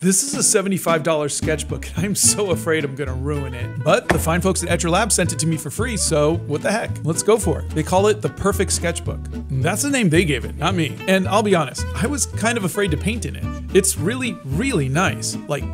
This is a $75 sketchbook, and I'm so afraid I'm gonna ruin it. But the fine folks at Etcher Lab sent it to me for free, so what the heck? Let's go for it. They call it the Perfect Sketchbook. That's the name they gave it, not me. And I'll be honest, I was kind of afraid to paint in it. It's really, really nice. Like,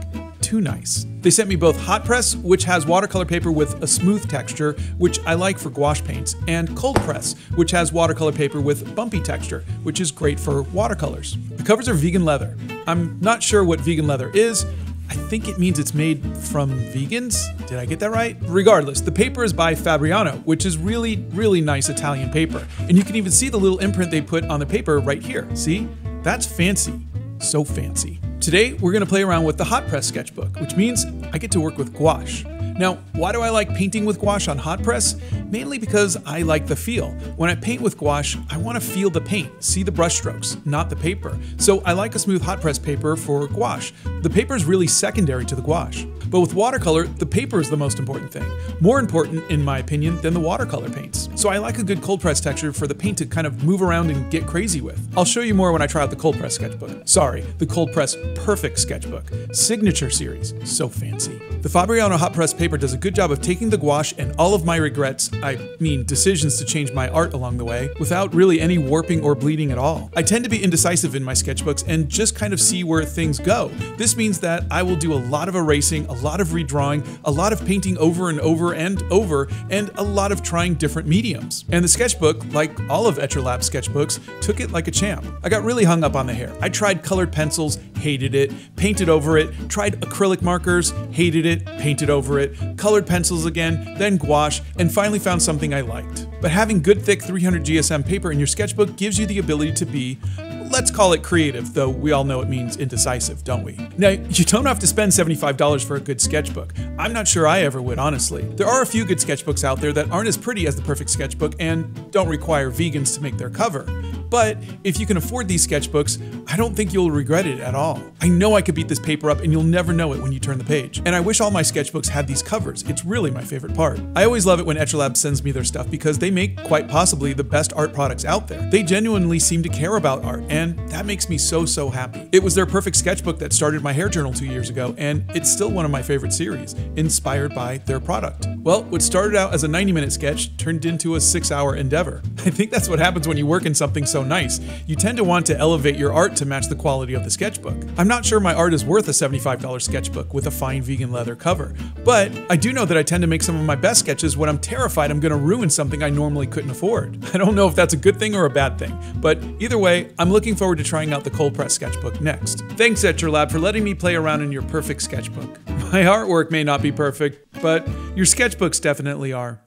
too nice. They sent me both hot press, which has watercolor paper with a smooth texture, which I like for gouache paints, and cold press, which has watercolor paper with bumpy texture, which is great for watercolors. The covers are vegan leather. I'm not sure what vegan leather is. I think it means it's made from vegans. Did I get that right? Regardless, the paper is by Fabriano, which is really, really nice Italian paper. And you can even see the little imprint they put on the paper right here. See? That's fancy. So fancy. Today, we're gonna play around with the hot press sketchbook, which means I get to work with gouache. Now, why do I like painting with gouache on hot press? Mainly because I like the feel. When I paint with gouache, I want to feel the paint, see the brush strokes, not the paper. So I like a smooth hot press paper for gouache. The paper is really secondary to the gouache. But with watercolor, the paper is the most important thing. More important, in my opinion, than the watercolor paints. So I like a good cold press texture for the paint to kind of move around and get crazy with. I'll show you more when I try out the cold press sketchbook. Sorry, the cold press Perfect Sketchbook. Signature series. So fancy. The Fabriano hot press paper does a good job of taking the gouache and all of my regrets, I mean decisions to change my art along the way, without really any warping or bleeding at all. I tend to be indecisive in my sketchbooks and just kind of see where things go. This means that I will do a lot of erasing, a lot of redrawing, a lot of painting over and over and over, and a lot of trying different mediums. And the sketchbook, like all of Etcher Lab's sketchbooks, took it like a champ. I got really hung up on the hair. I tried colored pencils, hated it, painted over it, tried acrylic markers, hated it, painted over it, colored pencils again, then gouache, and finally found something I liked. But having good thick 300 GSM paper in your sketchbook gives you the ability to be, let's call it creative, though we all know it means indecisive, don't we? Now, you don't have to spend $75 for a good sketchbook. I'm not sure I ever would, honestly. There are a few good sketchbooks out there that aren't as pretty as the Perfect Sketchbook and don't require vegans to make their cover. But if you can afford these sketchbooks, I don't think you'll regret it at all. I know I could beat this paper up and you'll never know it when you turn the page. And I wish all my sketchbooks had these covers. It's really my favorite part. I always love it when Etcher Lab sends me their stuff because they make quite possibly the best art products out there. They genuinely seem to care about art, and that makes me so, so happy. It was their Perfect Sketchbook that started my hair journal 2 years ago, and it's still one of my favorite series, inspired by their product. Well, what started out as a 90-minute sketch turned into a 6-hour endeavor. I think that's what happens when you work in something so nice. You tend to want to elevate your art to match the quality of the sketchbook. I'm not sure my art is worth a $75 sketchbook with a fine vegan leather cover, but I do know that I tend to make some of my best sketches when I'm terrified I'm gonna ruin something I normally couldn't afford. I don't know if that's a good thing or a bad thing, but either way, I'm looking forward to trying out the cold press sketchbook next. Thanks, Etcher Lab, for letting me play around in your Perfect Sketchbook. My artwork may not be perfect, but your sketchbooks definitely are.